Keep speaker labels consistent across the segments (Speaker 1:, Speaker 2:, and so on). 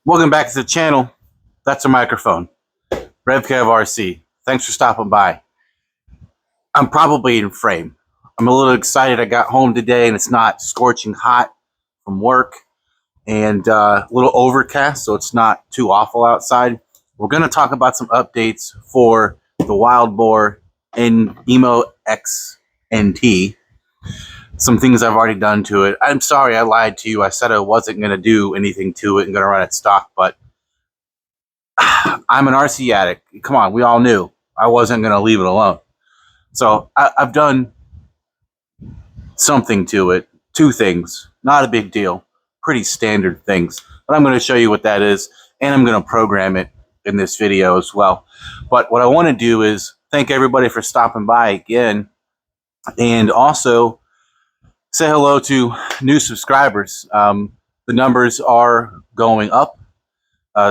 Speaker 1: Welcome back to the channel. That's a microphone. RevKev RC. Thanks for stopping by. I'm probably in frame. I'm a little excited. I got home today and it's not scorching hot from work and a little overcast, so it's not too awful outside. We're going to talk about some updates for the Wildboar and EMOX NT. Some things I've already done to it. I'm sorry I lied to you. I said I wasn't going to do anything to it and going to run it stock, but I'm an RC addict. Come on, we all knew I wasn't going to leave it alone. So I've done something to it. Two things. Not a big deal. Pretty standard things. But I'm going to show you what that is, and I'm going to program it in this video as well. But what I want to do is thank everybody for stopping by again, and also say hello to new subscribers. The numbers are going up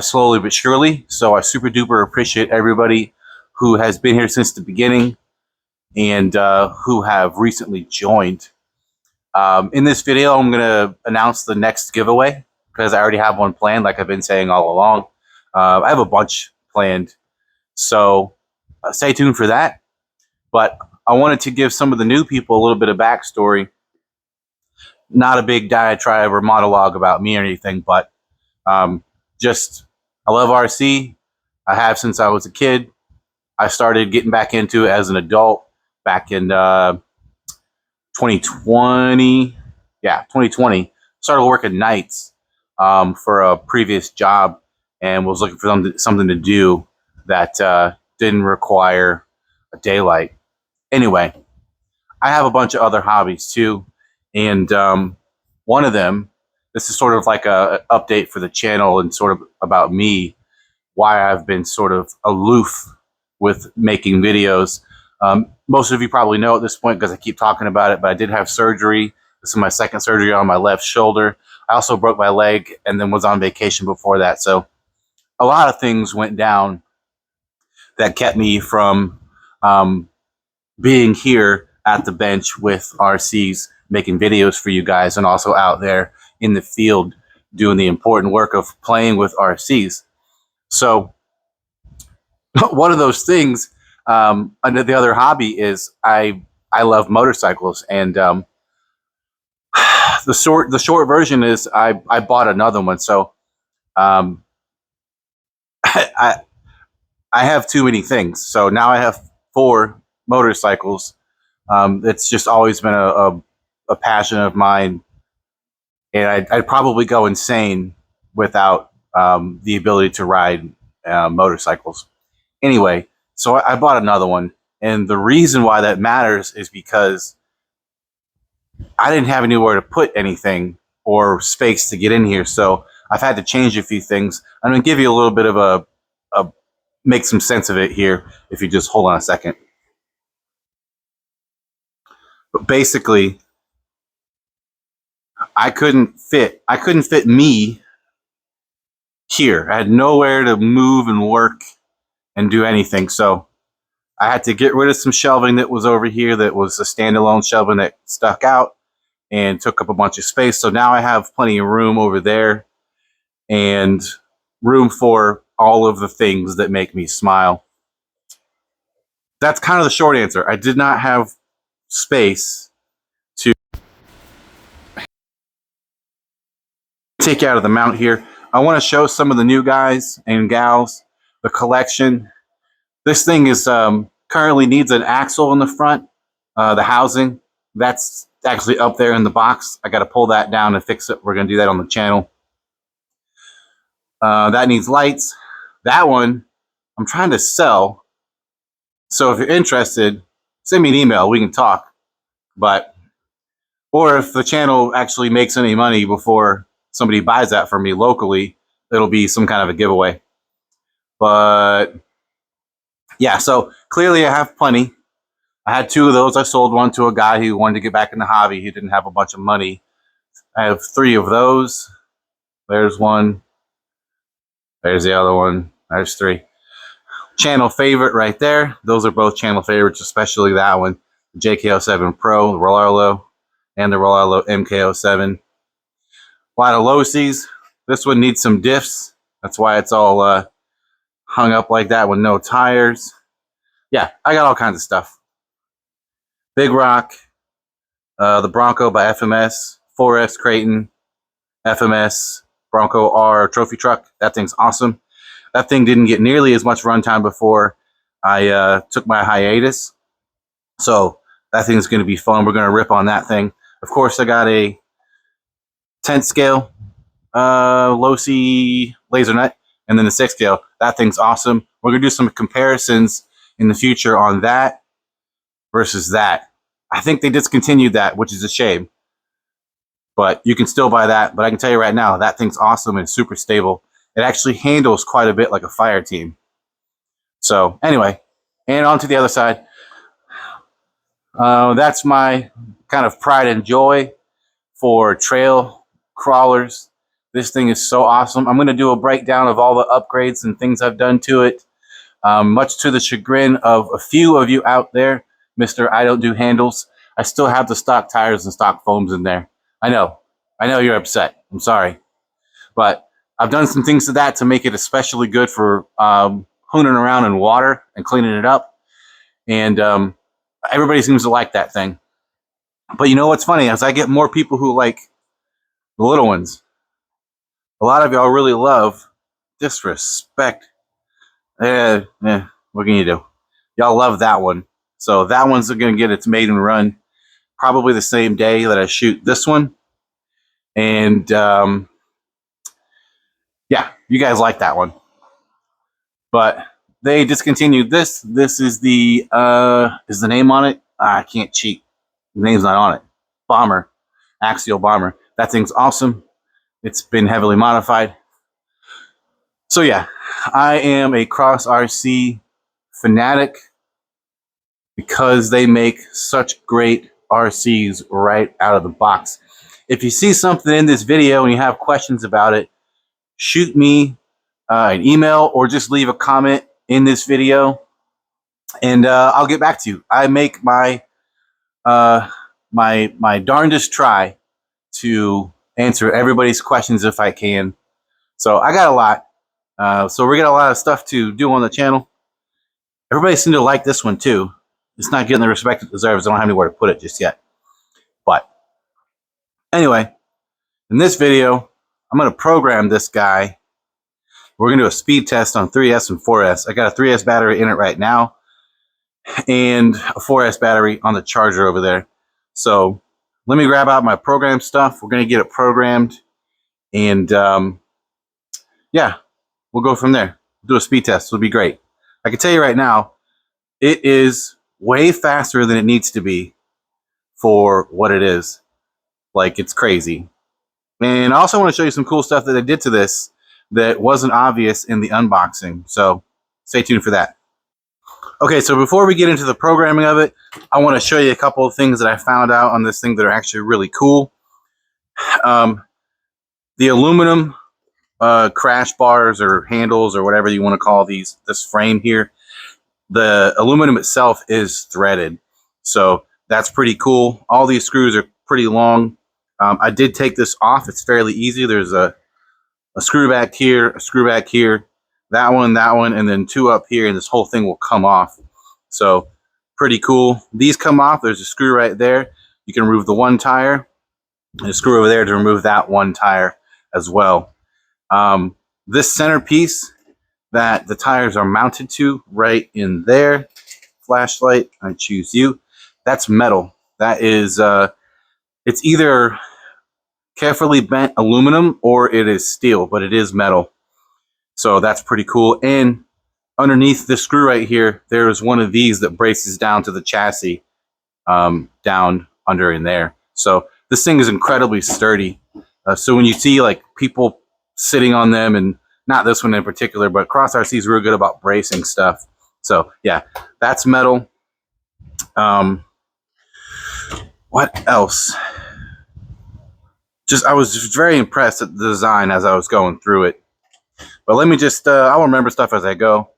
Speaker 1: slowly but surely, so I super duper appreciate everybody who has been here since the beginning and who have recently joined. In this video, I'm going to announce the next giveaway because I already have one planned, like I've been saying all along. I have a bunch planned, so stay tuned for that. But I wanted to give some of the new people a little bit of backstory. Not a big diatribe or monologue about me or anything, but just I love RC. I have since I was a kid. I started getting back into it as an adult back in 2020. Yeah, 2020. Started working nights for a previous job and was looking for something to do that didn't require a daylight. Anyway, I have a bunch of other hobbies too. And one of them, this is sort of like a update for the channel and sort of about me, why I've been sort of aloof with making videos. Most of you probably know at this point because I keep talking about it, but I did have surgery. This is my second surgery on my left shoulder. I also broke my leg and then was on vacation before that. So a lot of things went down that kept me from being here at the bench with RCs, making videos for you guys, and also out there in the field doing the important work of playing with RCs. So one of those things, under the other hobby, is I love motorcycles, and the short version is I bought another one. So I have too many things. So now I have 4 motorcycles. It's just always been a passion of mine, and I'd probably go insane without the ability to ride motorcycles. Anyway, so I bought another one, and the reason why that matters is because I didn't have anywhere to put anything or space to get in here, so I've had to change a few things. I'm going to give you a little bit of a make some sense of it here if you just hold on a second. But basically, I couldn't fit me here. I had nowhere to move and work and do anything. So I had to get rid of some shelving that was over here that was a standalone shelving that stuck out and took up a bunch of space. So now I have plenty of room over there and room for all of the things that make me smile. That's kind of the short answer. I did not have space to take you out of the mount here. I want to show some of the new guys and gals the collection. This thing is currently needs an axle in the front. The housing, that's actually up there in the box. I got to pull that down and fix it. We're going to do that on the channel. That needs lights. That one I'm trying to sell. So if you're interested, send me an email. We can talk. Or if the channel actually makes any money before somebody buys that from me locally, it'll be some kind of a giveaway. But yeah, so clearly I have plenty. I had 2 of those. I sold one to a guy who wanted to get back in the hobby. He didn't have a bunch of money. I have 3 of those. There's one. There's the other one. There's 3. Channel favorite right there. Those are both channel favorites, especially that one. The JK07 Pro, the Roll Arlo, and the Roll Arlo MK07. A lot of Losies. This one needs some diffs. That's why it's all hung up like that with no tires. Yeah, I got all kinds of stuff. Big Rock, the Bronco by FMS, 4S Creighton, FMS, Bronco R trophy truck. That thing's awesome. That thing didn't get nearly as much runtime before I took my hiatus. So that thing's going to be fun. We're going to rip on that thing. Of course, I got a 10th scale low C laser nut, and then the 6th scale. That thing's awesome. We're going to do some comparisons in the future on that versus that. I think they discontinued that, which is a shame. But you can still buy that. But I can tell you right now, that thing's awesome and super stable. It actually handles quite a bit like a fire team. So anyway, and on to the other side. That's my kind of pride and joy for trail crawlers. This thing is so awesome. I'm going to do a breakdown of all the upgrades and things I've done to it. Much to the chagrin of a few of you out there, Mr. I don't do handles. I still have the stock tires and stock foams in there. I know you're upset. I'm sorry. But I've done some things to that to make it especially good for hooning around in water and cleaning it up. And everybody seems to like that thing. But you know what's funny? As I get more people who like the little ones, a lot of y'all really love Disrespect. What can you do? Y'all love that one. So that one's going to get its maiden run probably the same day that I shoot this one. And yeah, you guys like that one. But they discontinued this. This is the name on it? I can't cheat. The name's not on it. Bomber. Axial Bomber. That thing's awesome. It's been heavily modified. So yeah, I am a Cross RC fanatic because they make such great RCs right out of the box. If you see something in this video and you have questions about it, shoot me an email or just leave a comment in this video, and I'll get back to you. I make my my darndest try to answer everybody's questions if I can. So I got a lot. So we got a lot of stuff to do on the channel. Everybody seemed to like this one too. It's not getting the respect it deserves. I don't have anywhere to put it just yet. But anyway, in this video, I'm going to program this guy. We're going to do a speed test on 3S and 4S. I got a 3S battery in it right now and a 4S battery on the charger over there. So let me grab out my program stuff. We're going to get it programmed, and yeah, we'll go from there. Do a speed test. It'll be great. I can tell you right now, it is way faster than it needs to be for what it is. Like, it's crazy. And I also want to show you some cool stuff that I did to this that wasn't obvious in the unboxing. So stay tuned for that. Okay, so before we get into the programming of it, I want to show you a couple of things that I found out on this thing that are actually really cool. The aluminum crash bars or handles or whatever you want to call these, this frame here, the aluminum itself is threaded. So that's pretty cool. All these screws are pretty long. I did take this off. It's fairly easy. There's a screw back here, a screw back here, that one, and then two up here, and this whole thing will come off. So pretty cool. These come off. There's a screw right there. You can remove the one tire, and a screw over there to remove that one tire as well. This centerpiece that the tires are mounted to right in there, flashlight, I choose you, that's metal. That is, it's either carefully bent aluminum or it is steel, but it is metal. So that's pretty cool. And underneath the screw right here, there is one of these that braces down to the chassis, down under in there. So this thing is incredibly sturdy. So when you see like people sitting on them, and not this one in particular, but Cross RC is real good about bracing stuff. So yeah, that's metal. What else? I was just very impressed at the design as I was going through it. But let me just, I'll remember stuff as I go.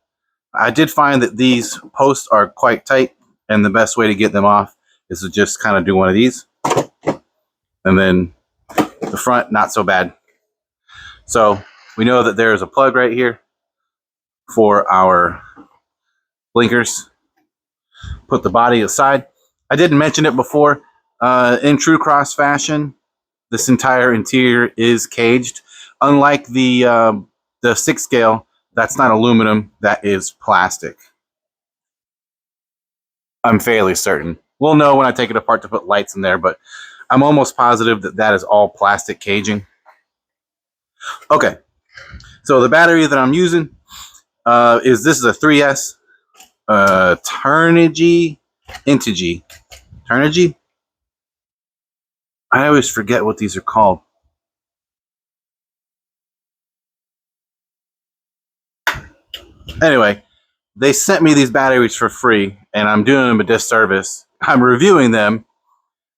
Speaker 1: I did find that these posts are quite tight, and the best way to get them off is to just kind of do one of these. And then the front, not so bad. So we know that there is a plug right here for our blinkers. Put the body aside. I didn't mention it before. In true cross fashion, this entire interior is caged. Unlike the 6 scale, that's not aluminum, that is plastic. I'm fairly certain. We'll know when I take it apart to put lights in there, but I'm almost positive that that is all plastic caging. Okay, so the battery that I'm using this is a 3S Turnigy Integy. Turnigy? I always forget what these are called. Anyway, they sent me these batteries for free, and I'm doing them a disservice. I'm reviewing them,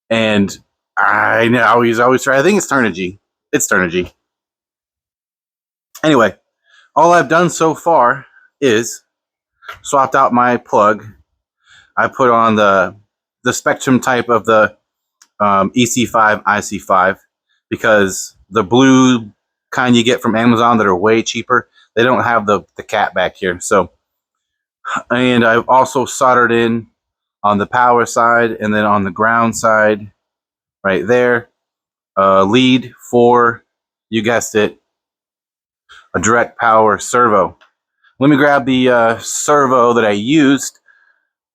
Speaker 1: and I always try. I think it's Turnigy. It's Turnigy. Anyway, all I've done so far is swapped out my plug. I put on the Spectrum type of the EC5, IC5, because the blue kind you get from Amazon that are way cheaper, they don't have the cap back here. So, and I've also soldered in on the power side and then on the ground side right there, lead for, you guessed it, a direct power servo. Let me grab the servo that I used.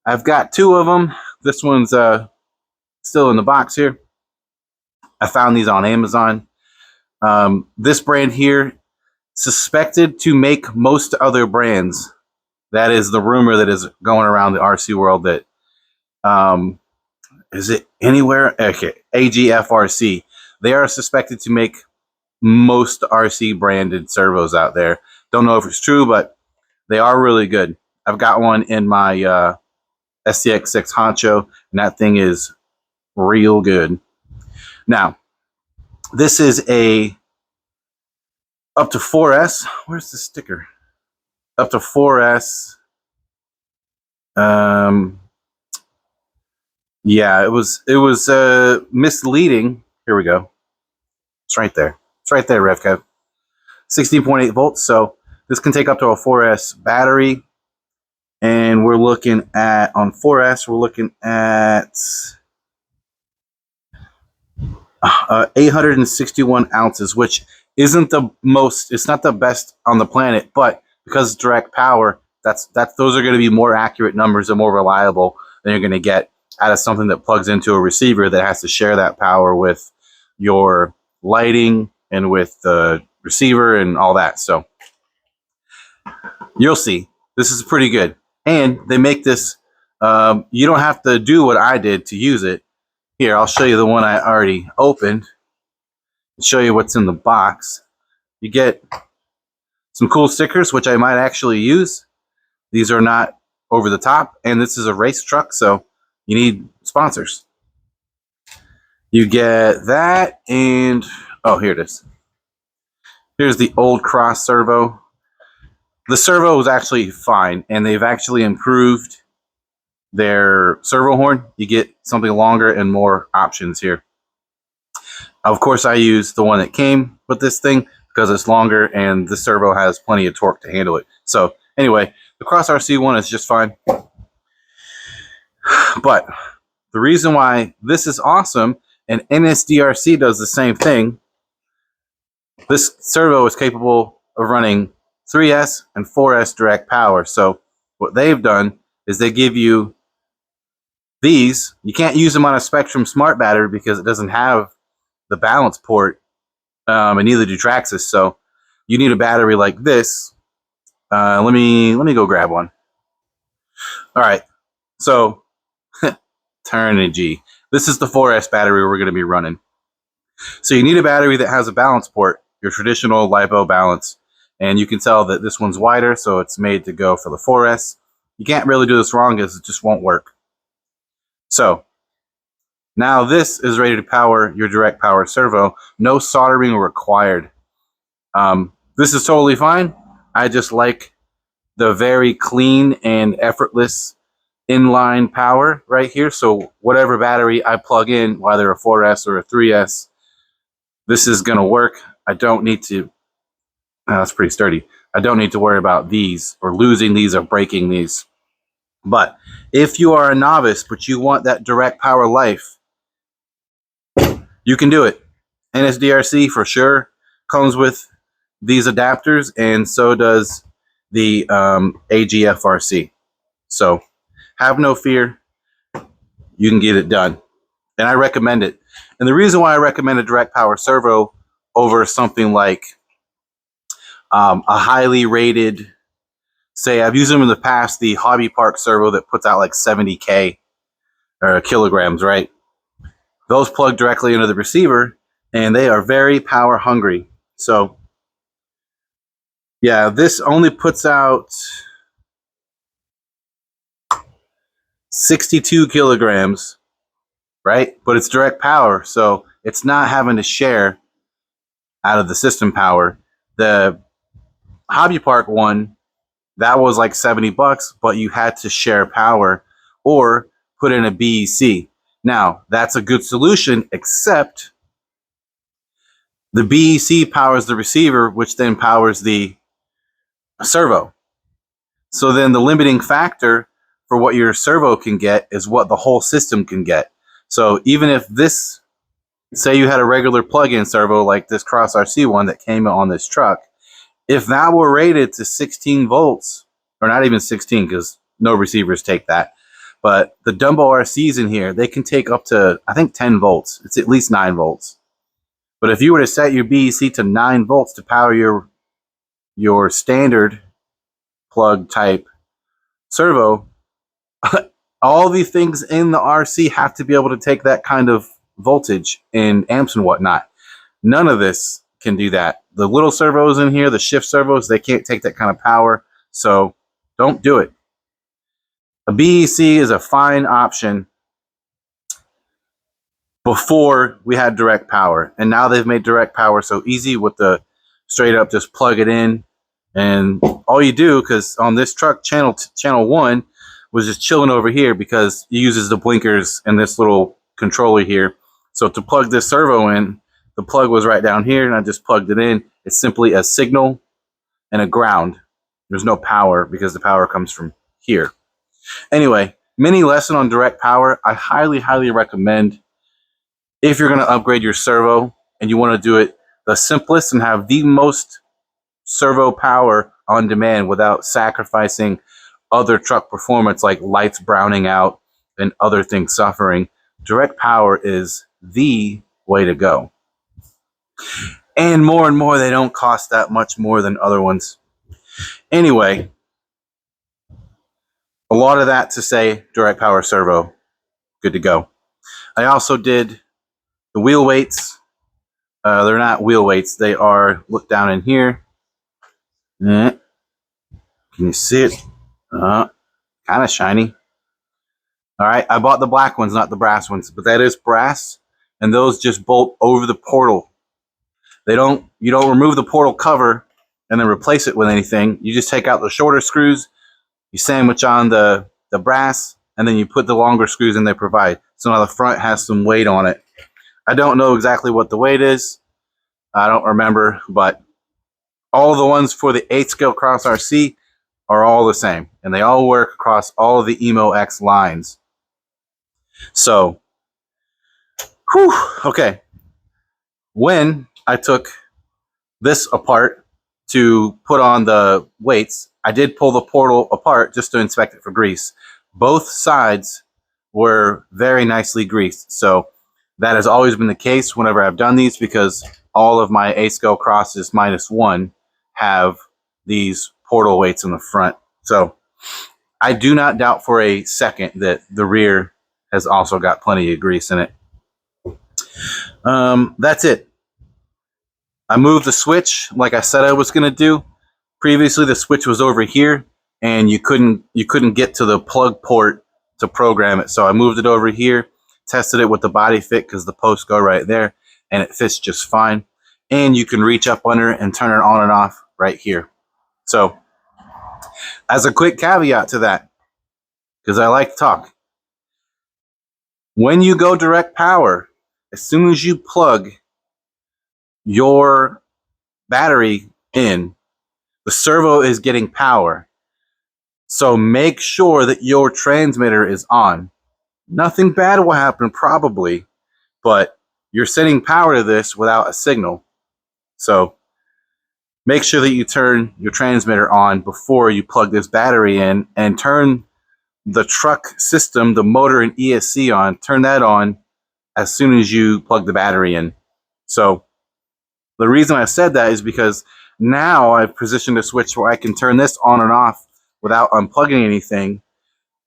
Speaker 1: I've got 2 of them. This one's still in the box here. I found these on Amazon. This brand here, suspected to make most other brands. That is the rumor that is going around the RC world. That is it anywhere? Okay, AGFRC. They are suspected to make most RC branded servos out there. Don't know if it's true, but they are really good. I've got one in my SCX6 Honcho, and that thing is real good. Now, this is a up to 4S. Where's the sticker? Up to 4S. Yeah, it was misleading. Here we go. It's right there. It's right there, RevCev. 16.8 volts. So this can take up to a 4S battery. And we're looking at, on 4S, we're looking at 861 ounces, which isn't the most, it's not the best on the planet, but because it's direct power, those are going to be more accurate numbers and more reliable than you're going to get out of something that plugs into a receiver that has to share that power with your lighting and with the receiver and all that. So you'll see, this is pretty good. And they make this, you don't have to do what I did to use it. Here, I'll show you the one I already opened. Show you what's in the box. You get some cool stickers, which I might actually use. These are not over the top, and this is a race truck, so you need sponsors. You get that, and oh, here it is. Here's the old cross servo. The servo is actually fine, and they've actually improved their servo horn. You get something longer and more options here. Of course, I use the one that came with this thing because it's longer and the servo has plenty of torque to handle it. So anyway, the Cross RC one is just fine. But the reason why this is awesome, and NSDRC does the same thing, this servo is capable of running 3S and 4S direct power. So what they've done is they give you these. You can't use them on a Spectrum Smart battery because it doesn't have the balance port, and neither do Traxxas. So you need a battery like this. Let me go grab one. All right, so Turnigy. This is the 4S battery we're going to be running. So you need a battery that has a balance port, your traditional LiPo balance, and you can tell that this one's wider, so it's made to go for the 4S. You can't really do this wrong because it just won't work. So now this is ready to power your direct power servo. No soldering required. This is totally fine. I just like the very clean and effortless inline power right here. So whatever battery I plug in, whether a 4S or a 3S, this is going to work. I don't need to That's pretty sturdy. I don't need to worry about these or losing these or breaking these. But if you are a novice but you want that direct power life, you can do it. NSDRC for sure comes with these adapters, and so does the AGFRC. So have no fear, you can get it done. And I recommend it. And the reason why I recommend a direct power servo over something like a highly rated, say I've used them in the past, the Hobby Park servo that puts out like 70K or kilograms, right? Those plug directly into the receiver, and they are very power hungry. So yeah, this only puts out 62 kilograms, right? But it's direct power, so it's not having to share out of the system power. The Hobby Park one, that was like $70, but you had to share power or put in a BEC. Now, that's a good solution, except the BEC powers the receiver, which then powers the servo. So then the limiting factor for what your servo can get is what the whole system can get. So even if this, say you had a regular plug-in servo like this Cross RC one that came on this truck, if that were rated to 16 volts, or not even 16 because no receivers take that, but the Dumbo RCs in here, they can take up to, I think, 10 volts. It's at least 9 volts. But if you were to set your BEC to 9 volts to power your standard plug type servo, all the things in the RC have to be able to take that kind of voltage in amps and whatnot. None of this can do that. The little servos in here, the shift servos, they can't take that kind of power. So don't do it. A BEC is a fine option before we had direct power. And now they've made direct power so easy with the straight up just plug it in. And all you do, because on this truck, channel 1 was just chilling over here because it uses the blinkers and this little controller here. So to plug this servo in, the plug was right down here, and I just plugged it in. It's simply a signal and a ground. There's no power because the power comes from here. Anyway, mini lesson on direct power. I highly, highly recommend, if you're going to upgrade your servo and you want to do it the simplest and have the most servo power on demand without sacrificing other truck performance like lights browning out and other things suffering, direct power is the way to go. And more, they don't cost that much more than other ones. Anyway, a lot of that to say direct power servo, good to go. I also did the wheel weights. They're not wheel weights. They are, look down in here. Can you see it? Kind of shiny. All right, I bought the black ones, not the brass ones, but that is brass, and those just bolt over the portal. You don't remove the portal cover and then replace it with anything. You just take out the shorter screws, you sandwich on the brass, and then you put the longer screws in they provide. So now the front has some weight on it. I don't know exactly what the weight is. I don't remember, but all the ones for the 8th scale Cross RC are all the same, and they all work across all of the EMOX lines. So, okay. When I took this apart to put on the weights, I did pull the portal apart just to inspect it for grease. Both sides were very nicely greased. So that has always been the case whenever I've done these, because all of my A-scale crosses -1 have these portal weights in the front. So I do not doubt for a second that the rear has also got plenty of grease in it. That's it. I moved the switch like I said I was going to do. Previously, the switch was over here, and you couldn't get to the plug port to program it. So I moved it over here, tested it with the body fit because the posts go right there, and it fits just fine. And you can reach up under it and turn it on and off right here. So as a quick caveat to that, because I like to talk, when you go direct power, as soon as you plug your battery in, the servo is getting power. So make sure that your transmitter is on. Nothing bad will happen probably, but you're sending power to this without a signal. So make sure that you turn your transmitter on before you plug this battery in, and turn the truck system, the motor and ESC on, turn that on as soon as you plug the battery in. So the reason I said that is because now I've positioned a switch where I can turn this on and off without unplugging anything.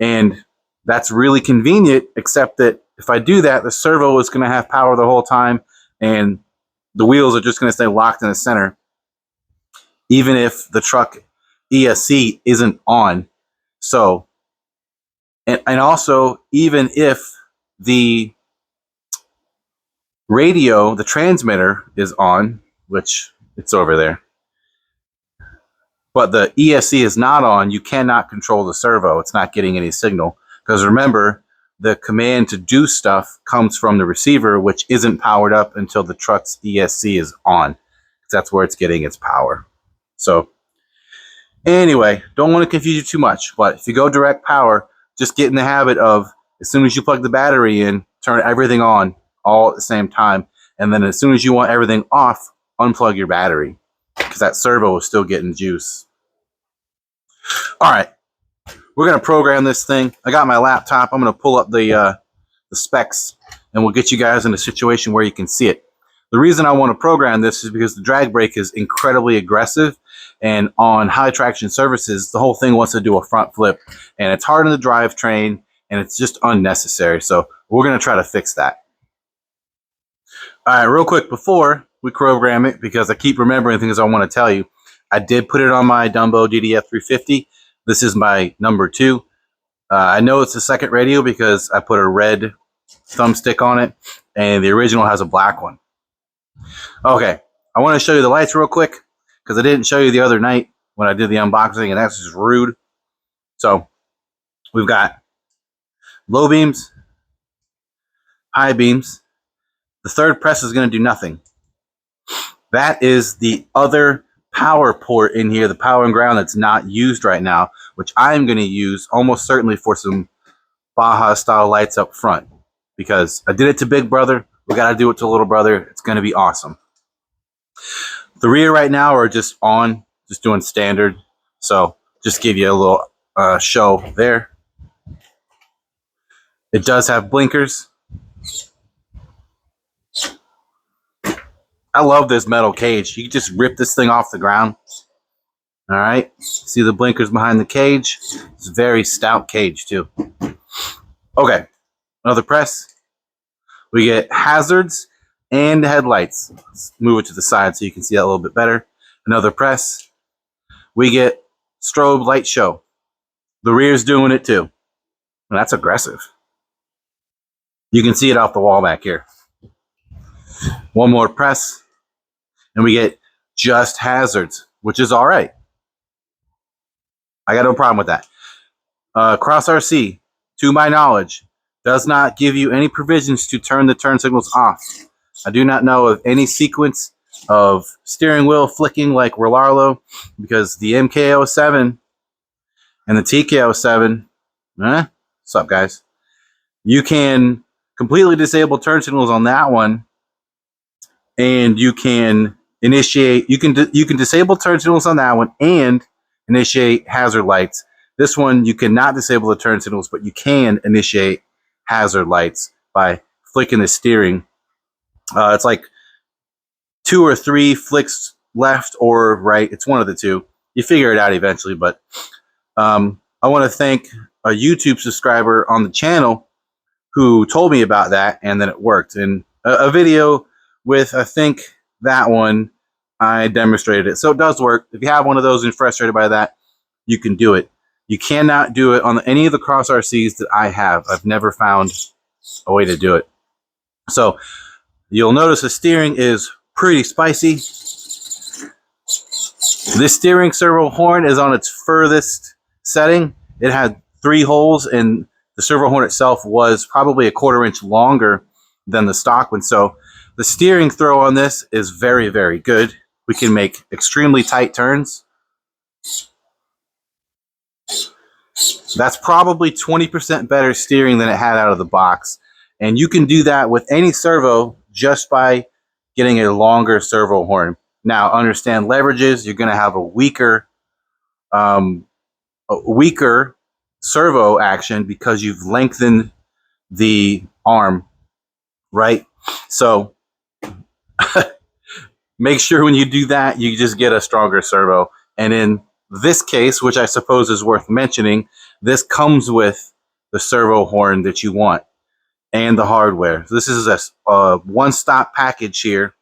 Speaker 1: And that's really convenient, except that if I do that, the servo is going to have power the whole time, and the wheels are just going to stay locked in the center, even if the truck ESC isn't on. So, and also, even if the radio, the transmitter is on, which it's over there, but the ESC is not on, you cannot control the servo. It's not getting any signal. Because remember, the command to do stuff comes from the receiver, which isn't powered up until the truck's ESC is on. That's where it's getting its power. So anyway, don't want to confuse you too much, but if you go direct power, just get in the habit of, as soon as you plug the battery in, turn everything on all at the same time. And then as soon as you want everything off, unplug your battery, because that servo is still getting juice. All right, we're going to program this thing. I got my laptop. I'm going to pull up the specs, and we'll get you guys in a situation where you can see it. The reason I want to program this is because the drag brake is incredibly aggressive, and on high traction surfaces, the whole thing wants to do a front flip, and it's hard on the drivetrain, and it's just unnecessary. So we're going to try to fix that. All right, real quick before we program it, because I keep remembering things I want to tell you, I did put it on my Dumbo DDF 350. This is my number 2. I know it's the second radio because I put a red thumbstick on it, and the original has a black one. Okay, I want to show you the lights real quick, because I didn't show you the other night when I did the unboxing, and that's just rude. So we've got low beams, high beams. The third press is going to do nothing. That is the other power port in here, the power and ground that's not used right now, which I'm going to use almost certainly for some Baja style lights up front, because I did it to Big Brother. We got to do it to Little Brother. It's going to be awesome. The rear right now are just on, just doing standard. So just give you a little show there. It does have blinkers. I love this metal cage. You can just rip this thing off the ground. All right. See the blinkers behind the cage? It's a very stout cage too. Okay. Another press. We get hazards and headlights. Let's move it to the side so you can see that a little bit better. Another press. We get strobe light show. The rear's doing it too. And that's aggressive. You can see it off the wall back here. One more press, and we get just hazards, which is all right. I got no problem with that. Cross RC, to my knowledge, does not give you any provisions to turn the turn signals off. I do not know of any sequence of steering wheel flicking like Relarlo, because the MK07 and the TK07, what's up guys? You can completely disable turn signals on that one, and you can initiate, you can disable turn signals on that one and initiate hazard lights. This one you cannot disable the turn signals, but you can initiate hazard lights by flicking the steering. It's like 2 or 3 flicks left or right. It's one of the two. You figure it out eventually, but I want to thank a YouTube subscriber on the channel who told me about that, and then it worked. And a video with, I think, that one, I demonstrated it. So it does work. If you have one of those and you're frustrated by that, you can do it. You cannot do it on any of the Cross RCs that I have. I've never found a way to do it. So you'll notice the steering is pretty spicy. This steering servo horn is on its furthest setting. It had 3 holes, and the servo horn itself was probably a 1/4 inch longer than the stock one. So the steering throw on this is very, very good. we can make extremely tight turns. That's probably 20% better steering than it had out of the box. And you can do that with any servo just by getting a longer servo horn. Now, understand leverages. You're going to have a weaker servo action because you've lengthened the arm, right? So make sure when you do that, you just get a stronger servo. And in this case, which I suppose is worth mentioning, this comes with the servo horn that you want and the hardware. So this is a one-stop package here.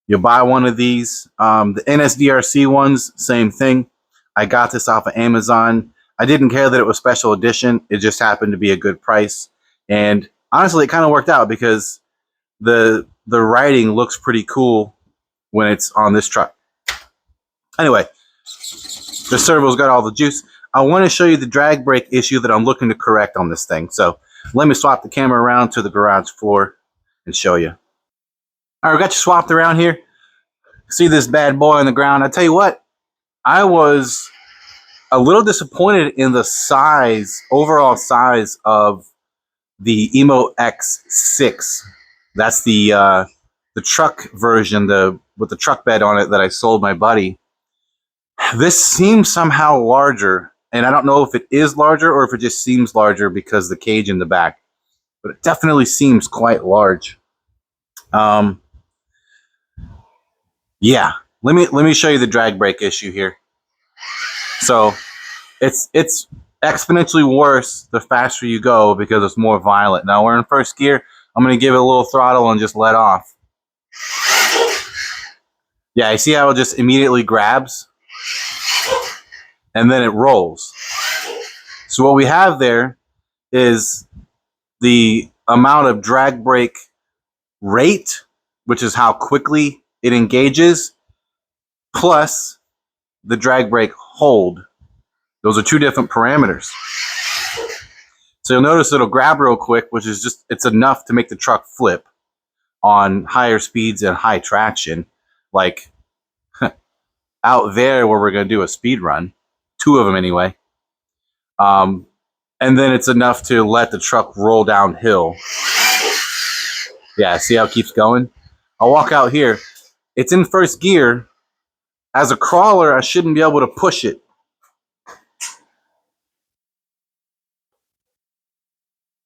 Speaker 1: You buy one of these. The NSDRC ones, same thing. I got this off of Amazon. I didn't care that it was special edition. It just happened to be a good price. And honestly, it kind of worked out because the writing looks pretty cool when it's on this truck. Anyway, the servo's got all the juice. I want to show you the drag brake issue that I'm looking to correct on this thing. So let me swap the camera around to the garage floor and show you. All right, we got you swapped around here. See this bad boy on the ground. I tell you what, I was a little disappointed in the size, overall size of the EMOX 6. That's the truck version, with the truck bed on it that I sold my buddy. This seems somehow larger, and I don't know if it is larger or if it just seems larger because the cage in the back, but it definitely seems quite large. Yeah, let me show you the drag brake issue here. So it's exponentially worse the faster you go because it's more violent. Now we're in first gear. I'm going to give it a little throttle and just let off. Yeah, you see how it just immediately grabs? And then it rolls. So what we have there is the amount of drag brake rate, which is how quickly it engages, plus the drag brake hold. Those are two different parameters. So you'll notice it'll grab real quick, which is just, it's enough to make the truck flip on higher speeds and high traction. Like out there where we're going to do a speed run, 2 of them anyway. And then it's enough to let the truck roll downhill. Yeah, see how it keeps going? I'll walk out here. It's in first gear. As a crawler, I shouldn't be able to push it.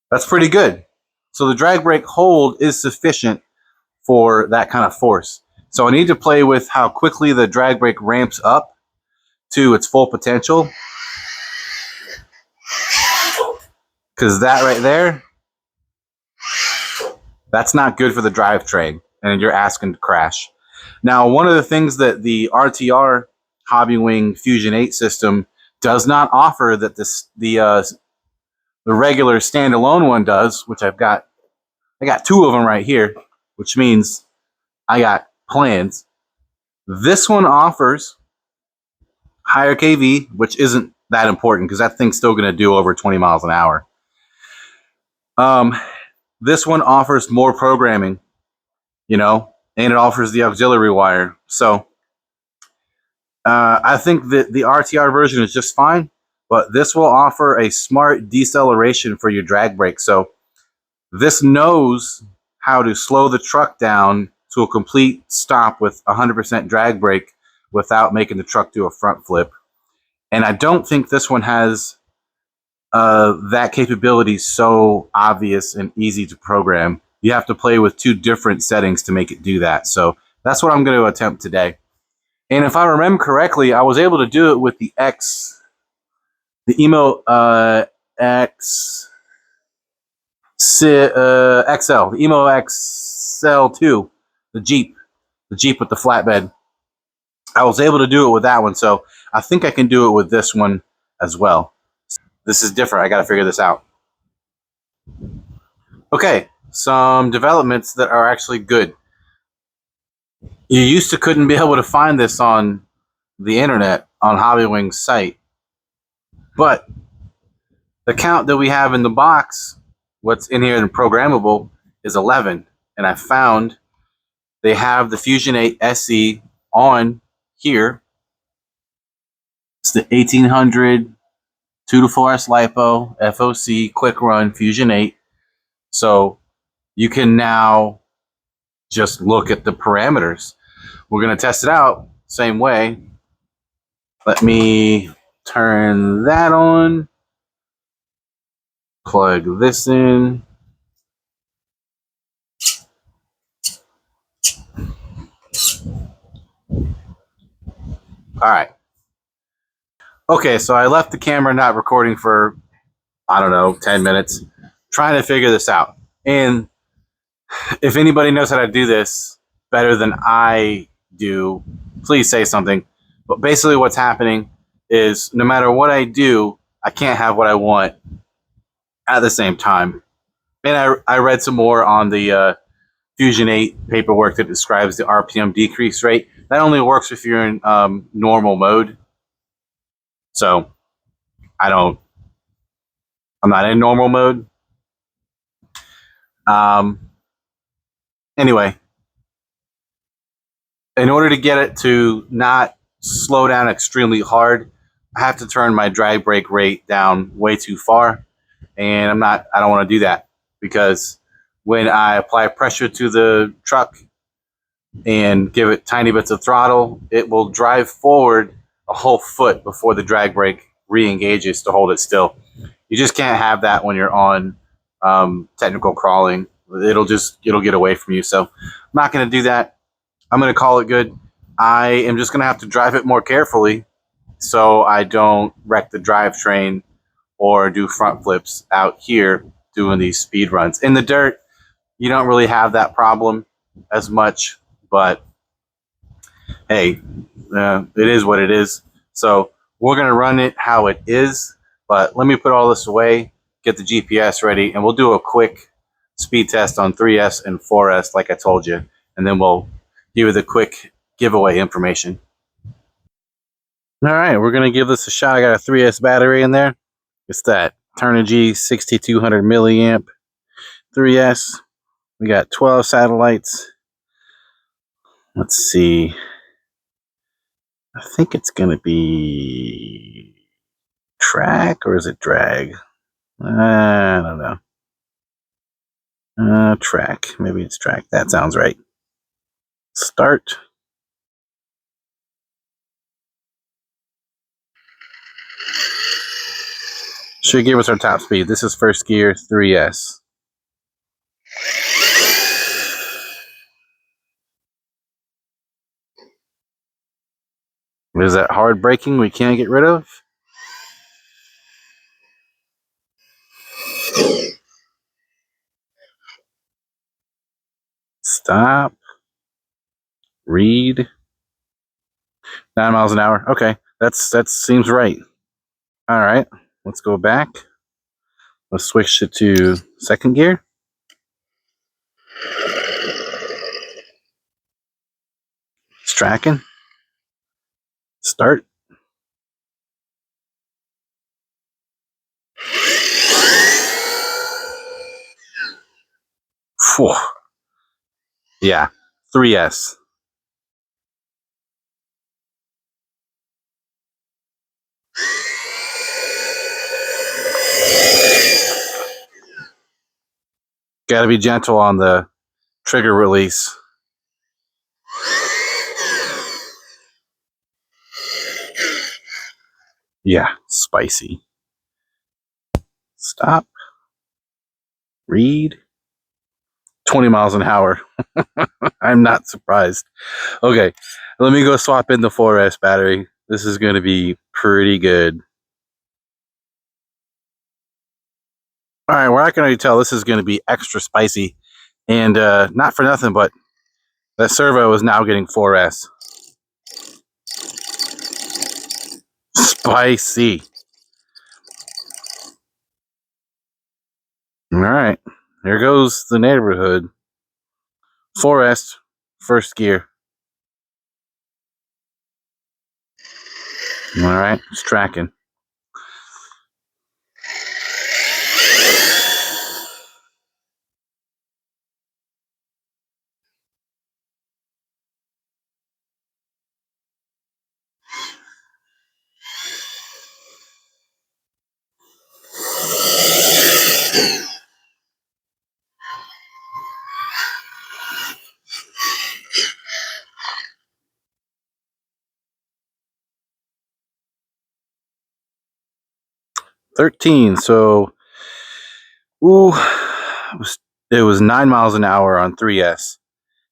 Speaker 1: That's pretty good. So the drag brake hold is sufficient for that kind of force. So I need to play with how quickly the drag brake ramps up to its full potential. Because that right there, that's not good for the drivetrain, and you're asking to crash. Now, one of the things that the RTR Hobbywing Fusion 8 system does not offer that the regular standalone one does, which I got 2 of them right here, which means I got plans. This one offers higher KV, which isn't that important because that thing's still going to do over 20 miles an hour. This one offers more programming, and it offers the auxiliary wire. So I think that the RTR version is just fine, but this will offer a smart deceleration for your drag brake. So this knows how to slow the truck down to a complete stop with 100% drag brake without making the truck do a front flip. And I don't think this one has that capability so obvious and easy to program. You have to play with 2 different settings to make it do that. So that's what I'm going to attempt today. And if I remember correctly, I was able to do it with the EMO XL2, the Jeep with the flatbed. I was able to do it with that one, so I think I can do it with this one as well. This is different. I got to figure this out. Okay, some developments that are actually good. You used to couldn't be able to find this on the internet on Hobbywing's site, but the count that we have in the box, what's in here and programmable, is 11, and I found they have the Fusion 8 SE on here. It's the 1800 2 to 4S LiPo FOC Quick Run Fusion 8. So you can now just look at the parameters. We're going to test it out same way. Let me turn that on. Plug this in. All right. Okay, so I left the camera not recording for, I don't know, 10 minutes, trying to figure this out. And if anybody knows how to do this better than I do, please say something. But basically what's happening is no matter what I do, I can't have what I want at the same time. And I read some more on the Fusion 8 paperwork that describes the RPM decrease rate. That only works if you're in normal mode. So I'm not in normal mode. Anyway, in order to get it to not slow down extremely hard, I have to turn my drag brake rate down way too far. And I don't want to do that, because when I apply pressure to the truck and give it tiny bits of throttle, it will drive forward a whole foot before the drag brake re-engages to hold it still. You just can't have that when you're on technical crawling. It'll get away from you. So I'm not going to do that. I'm going to call it good. I am just going to have to drive it more carefully so I don't wreck the drivetrain or do front flips out here doing these speed runs. In the dirt, you don't really have that problem as much, but hey, it is what it is. So we're going to run it how it is, but let me put all this away, get the GPS ready, and we'll do a quick speed test on 3S and 4S like I told you, and then we'll give you the quick giveaway information. All right, we're going to give this a shot. I got a 3S battery in there. It's that Turnigy 6200 milliamp 3S. We got 12 satellites. Let's see. I think it's going to be track, or is it drag? I don't know. Track. Maybe it's track. That sounds right. Start. Should give us our top speed. This is first gear 3S. Is that hard braking we can't get rid of? Stop. Read. 9 miles an hour. Okay, that seems right. All right, let's go back. Let's switch it to second gear. It's tracking. Start. Whew. Yeah, 3S. Got to be gentle on the trigger release. Yeah, spicy. Stop. Read. 20 miles an hour. I'm not surprised. Okay, let me go swap in the 4S battery. This is going to be pretty good. All right, well, I can already tell this is going to be extra spicy. And not for nothing, but that servo is now getting 4S. Spicy. All right, here goes the neighborhood. 4S, first gear. All right, it's tracking. 13. So, ooh, it was 9 miles an hour on 3S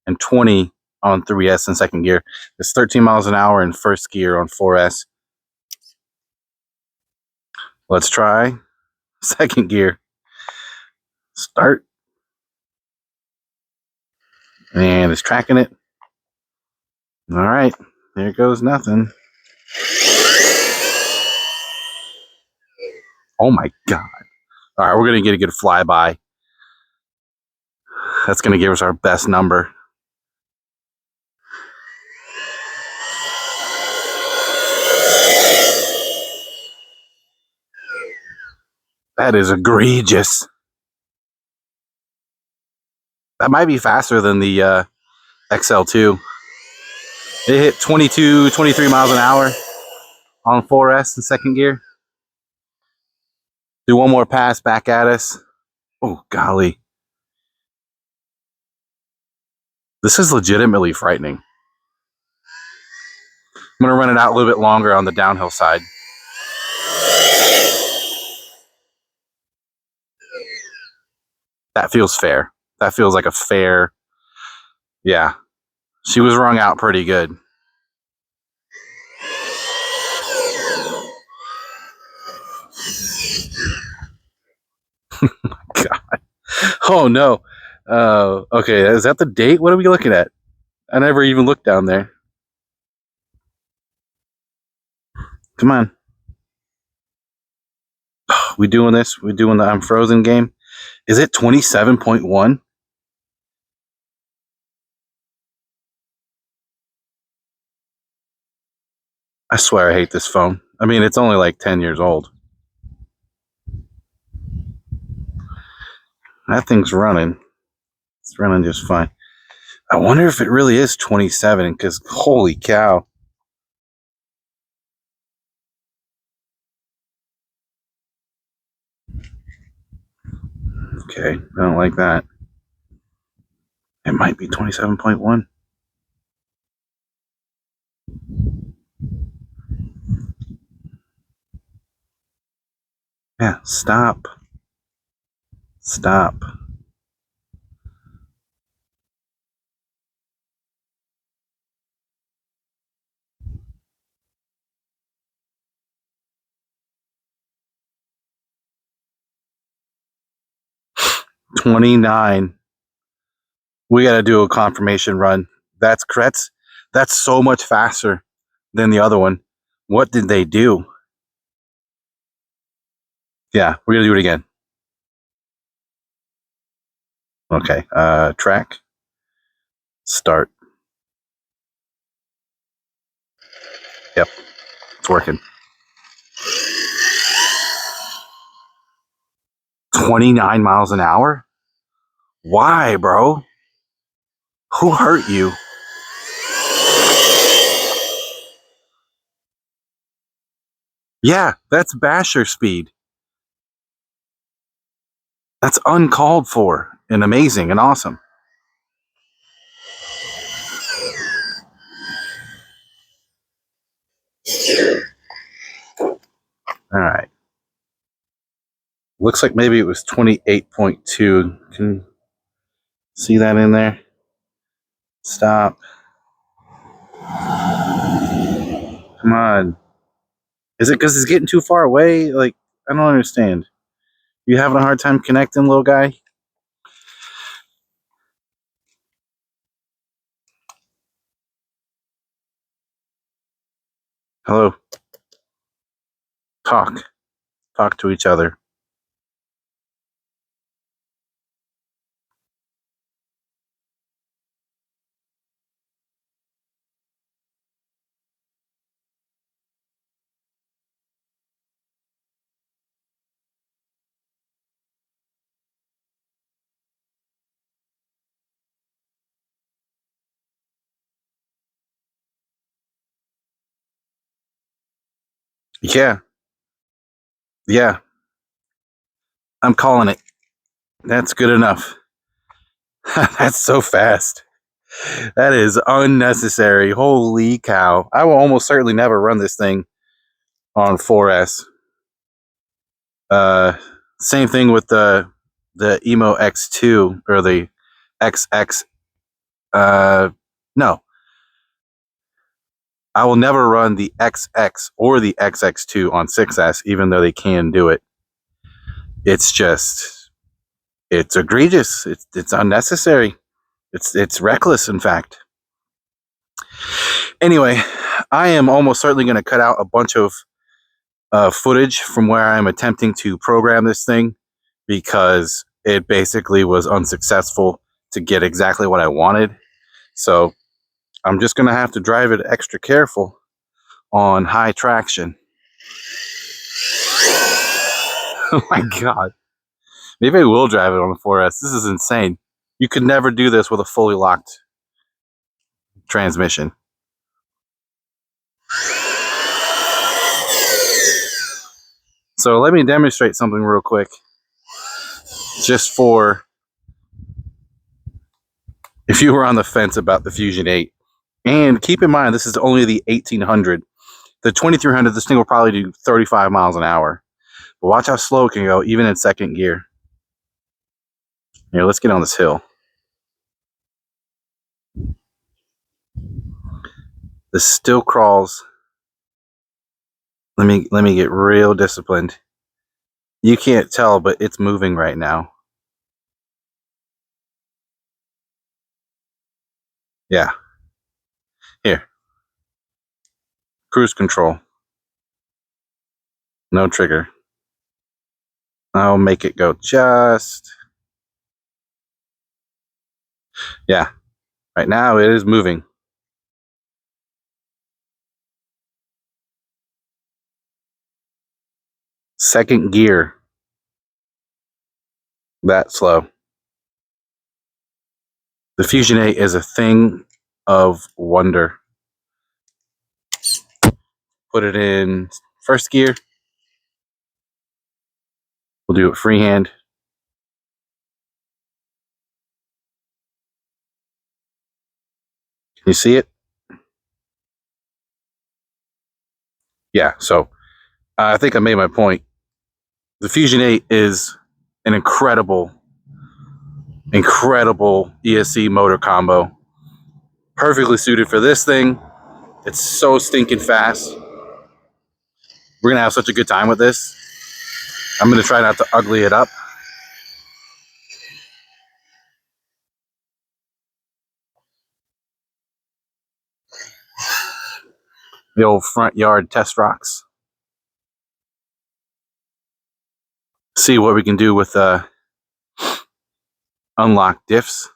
Speaker 1: and 20 on 3S in second gear. It's 13 miles an hour in first gear on 4S. Let's try second gear. Start. And it's tracking it. All right, there goes nothing. Oh my God. All right, we're going to get a good flyby. That's going to give us our best number. That is egregious. That might be faster than the XL2. It hit 22, 23 miles an hour on 4S in second gear. Do one more pass back at us. Oh, golly. This is legitimately frightening. I'm going to run it out a little bit longer on the downhill side. That feels fair. That feels like a fair... Yeah. She was wrung out pretty good. God. Oh, no. Okay, is that the date? What are we looking at? I never even looked down there. Come on. We doing this? We doing the I'm Frozen game? Is it 27.1? I swear I hate this phone. I mean, it's only like 10 years old. That thing's running. It's running just fine. I wonder if it really is 27, because holy cow. Okay, I don't like that. It might be 27.1. Yeah, stop. Stop. $29. We got to do a confirmation run. That's so much faster than the other one. What did they do? Yeah, we're gonna do it again. Okay, track. Start. Yep, it's working. 29 miles an hour? Why, bro? Who hurt you? Yeah, that's basher speed. That's uncalled for and amazing and awesome. All right. Looks like maybe it was 28.2. Can you see that in there? Stop. Come on. Is it because it's getting too far away? Like, I don't understand. You having a hard time connecting, little guy? Hello. Talk. Talk to each other. Yeah. Yeah. I'm calling it. That's good enough. That's so fast. That is unnecessary. Holy cow. I will almost certainly never run this thing on 4S. Same thing with the Emo X2 or the XX. No, I will never run the XX or the XX2 on 6S, even though they can do it. It's just, it's egregious. It's unnecessary. It's reckless, in fact. Anyway, I am almost certainly going to cut out a bunch of footage from where I'm attempting to program this thing, because it basically was unsuccessful to get exactly what I wanted. So I'm just going to have to drive it extra careful on high traction. Oh my God. Maybe I will drive it on the 4S. This is insane. You could never do this with a fully locked transmission. So let me demonstrate something real quick, just for if you were on the fence about the Fusion 8. And keep in mind, this is only the 1800. The 2300, this thing will probably do 35 miles an hour. But watch how slow it can go, even in second gear. Here, let's get on this hill. This still crawls. Let me get real disciplined. You can't tell, but it's moving right now. Yeah. Here. Cruise control. No trigger. I'll make it go just. Yeah. Right now it is moving. Second gear. That slow. The Fusion 8 is a thing of wonder. Put it in first gear. We'll do it freehand. Can you see it? Yeah, so I think I made my point. The Fusion 8 is an incredible ESC motor combo. Perfectly suited for this thing. It's so stinking fast. We're going to have such a good time with this. I'm going to try not to ugly it up. The old front yard test rocks. See what we can do with unlock diffs.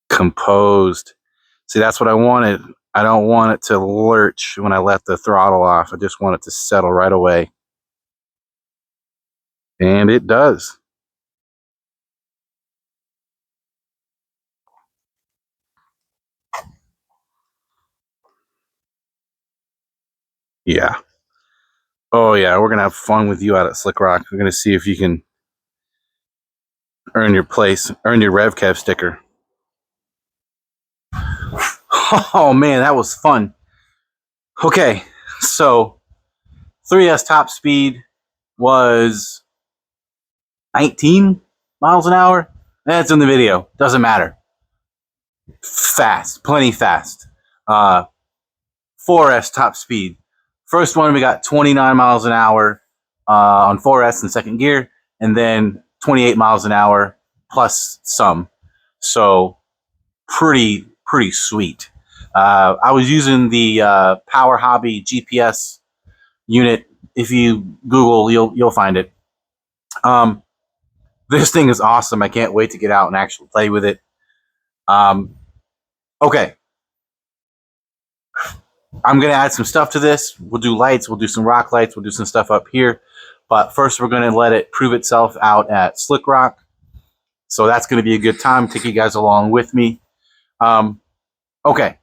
Speaker 1: Composed. See, that's what I wanted. I don't want it to lurch when I let the throttle off. I just want it to settle right away. And it does. Yeah. Oh yeah, we're gonna have fun with you out at Slick Rock. We're gonna see if you can earn your place, earn your RevCav sticker. Oh man, that was fun. Okay, so 3S top speed was 19 miles an hour. That's in the video. Doesn't matter. Fast, plenty fast. 4S top speed. First one, we got 29 miles an hour on 4S in second gear, and then 28 miles an hour plus some. So pretty sweet. I was using the Power Hobby GPS unit. If you Google, you'll find it. This thing is awesome. I can't wait to get out and actually play with it. Okay. I'm going to add some stuff to this. We'll do lights. We'll do some rock lights. We'll do some stuff up here. But first, we're going to let it prove itself out at Slick Rock. So that's going to be a good time. Take you guys along with me. Okay.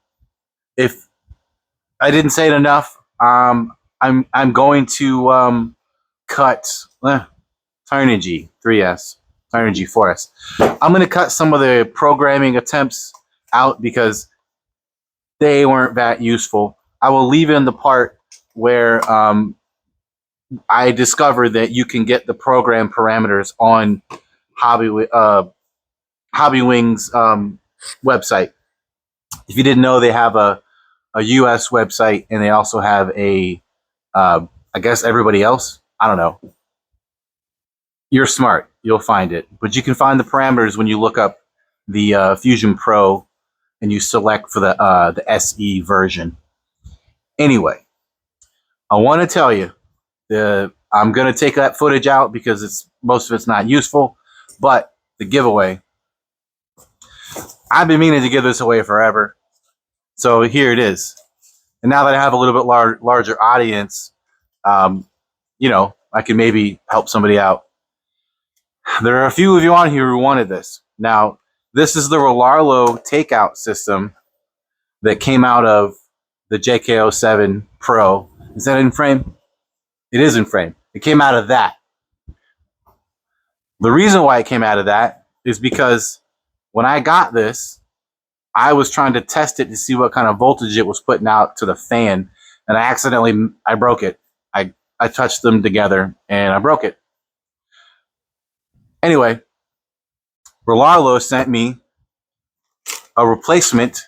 Speaker 1: If I didn't say it enough, I'm going to cut Tynergy 3S. Synergy 4S. I'm going to cut some of the programming attempts out because they weren't that useful. I will leave in the part where I discovered that you can get the program parameters on Hobbywing's website. If you didn't know, they have a US website, and they also have a, I guess everybody else, I don't know. You're smart, you'll find it. But you can find the parameters when you look up the Fusion Pro and you select for the SE version. Anyway, I want to tell you, I'm going to take that footage out because most of it's not useful, but the giveaway, I've been meaning to give this away forever. So here it is. And now that I have a little bit larger audience, you know, I can maybe help somebody out. There are a few of you on here who wanted this. Now, this is the Rolarlo takeout system that came out of the JK07 Pro. Is that in frame? It is in frame. It came out of that. The reason why it came out of that is because when I got this, I was trying to test it to see what kind of voltage it was putting out to the fan, and I broke it. I touched them together and I broke it. Anyway, Rolarlo sent me a replacement,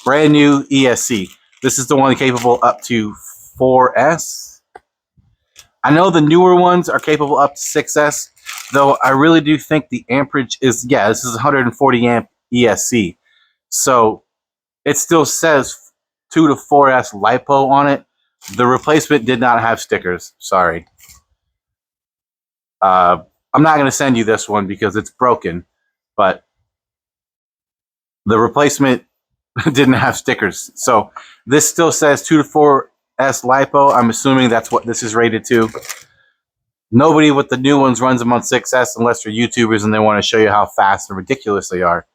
Speaker 1: brand new ESC. This is the one capable up to 4S. I know the newer ones are capable up to 6S, though I really do think the amperage is, yeah, this is 140 amp ESC. So it still says 2 to 4S LiPo on it. The replacement did not have stickers. Sorry. I'm not going to send you this one because it's broken, but the replacement didn't have stickers. So this still says 2 to 4S LiPo. I'm assuming that's what this is rated to. Nobody with the new ones runs them on 6S unless they're YouTubers and they want to show you how fast and ridiculous they are.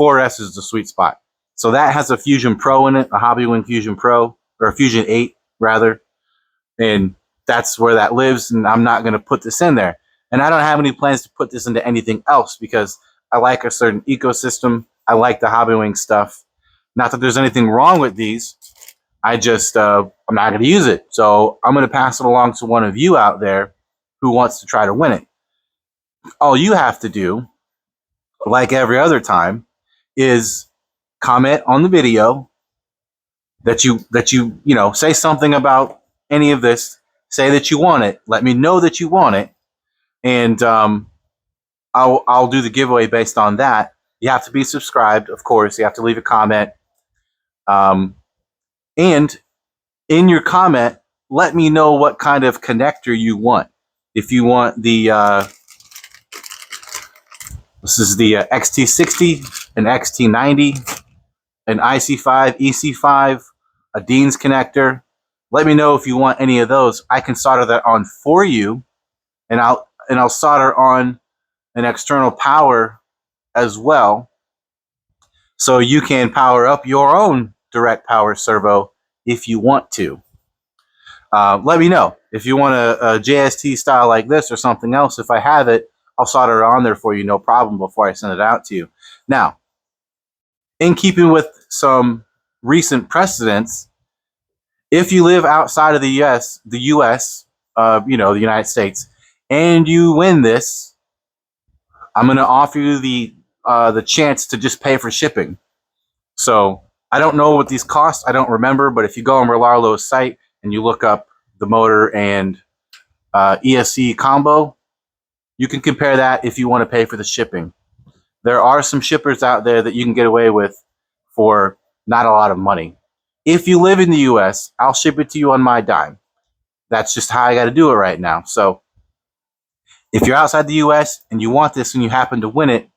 Speaker 1: 4S is the sweet spot. So that has a Fusion Pro in it, a Hobbywing Fusion Pro, or a Fusion 8 rather. And that's where that lives, and I'm not going to put this in there. And I don't have any plans to put this into anything else because I like a certain ecosystem. I like the Hobbywing stuff. Not that there's anything wrong with these. I just, I'm not going to use it. So I'm going to pass it along to one of you out there who wants to try to win it. All you have to do, like every other time, is comment on the video that you know, say something about any of this. Say that you want it. Let me know that you want it, and I'll do the giveaway based on that. You have to be subscribed, of course. You have to leave a comment, and in your comment, let me know what kind of connector you want. If you want the this is the XT60, an XT90, an IC5, EC5, a Dean's connector. Let me know if you want any of those. I can solder that on for you, and I'll solder on an external power as well, so you can power up your own direct power servo if you want to. Let me know if you want a JST style like this or something else. If I have it, I'll solder it on there for you, no problem, before I send it out to you. Now, in keeping with some recent precedents, if you live outside of the U.S., you know, the United States, and you win this, I'm going to offer you the chance to just pay for shipping. So I don't know what these cost. I don't remember, but if you go on Rolarlo's site and you look up the motor and ESC combo, you can compare that if you want to pay for the shipping. There are some shippers out there that you can get away with for not a lot of money. If you live in the US, I'll ship it to you on my dime. That's just how I got to do it right now. So if you're outside the US and you want this and you happen to win it,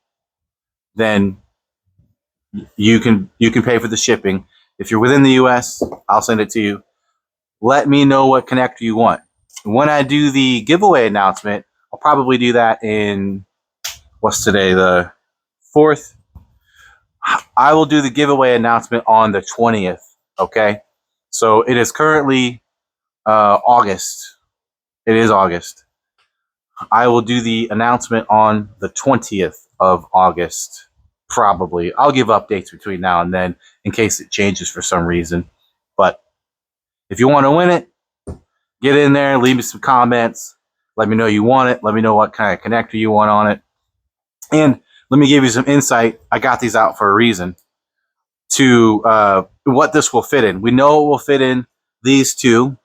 Speaker 1: then you can pay for the shipping. If you're within the US, I'll send it to you. Let me know what connector you want. When I do the giveaway announcement, I'll probably do that in, what's today, the 4th? I will do the giveaway announcement on the 20th, okay? So it is currently August. It is August. I will do the announcement on the 20th of August. Probably. I'll give updates between now and then in case it changes for some reason. But if you want to win it, get in there, leave me some comments. Let me know you want it. Let me know what kind of connector you want on it. And let me give you some insight. I got these out for a reason to what this will fit in. We know it will fit in these two.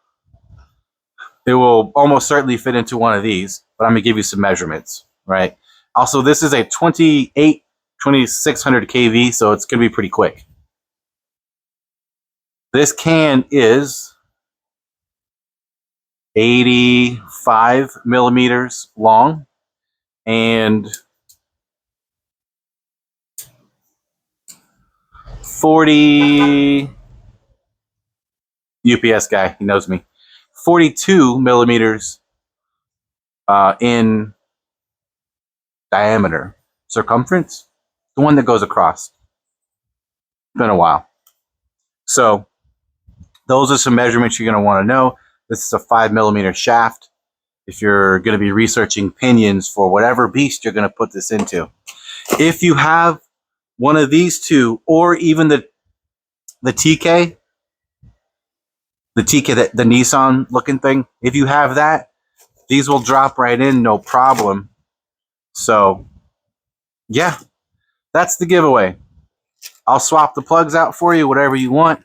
Speaker 1: It will almost certainly fit into one of these, but I'm going to give you some measurements, right? Also, this is a 2600 kV, so it's going to be pretty quick. This can is 85 millimeters long and 40 UPS guy, he knows me. 42 millimeters in diameter. Circumference, the one that goes across. It's been a while. So those are some measurements you're going to want to know. This is a 5 millimeter shaft. If you're going to be researching pinions for whatever beast you're going to put this into. If you have one of these two, or even the TK, the Nissan looking thing, if you have that, these will drop right in, no problem. So, yeah, that's the giveaway. I'll swap the plugs out for you, whatever you want,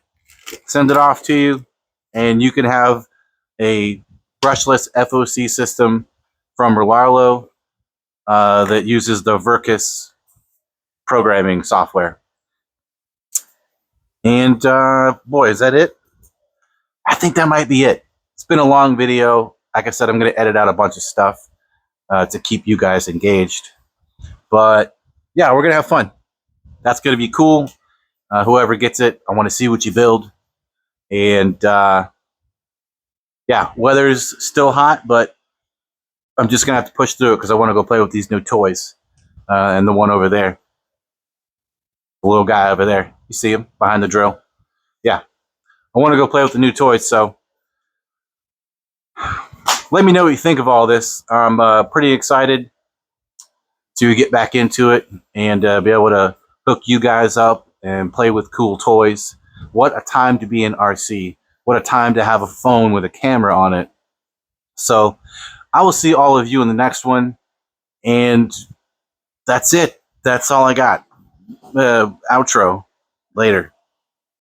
Speaker 1: send it off to you, and you can have a brushless FOC system from Relarlo that uses the Vercus programming software. And boy, is that it? I think that might be it. It's been a long video. Like I said, I'm going to edit out a bunch of stuff to keep you guys engaged. But yeah, we're going to have fun. That's going to be cool. Whoever gets it, I want to see what you build. And yeah, weather's still hot, but I'm just going to have to push through it because I want to go play with these new toys. And the one over there. The little guy over there. You see him behind the drill? Yeah. I want to go play with the new toys, so let me know what you think of all this. I'm pretty excited to get back into it and be able to hook you guys up and play with cool toys. What a time to be in RC. What a time to have a phone with a camera on it. So I will see all of you in the next one, and that's it. That's all I got. Outro. Later.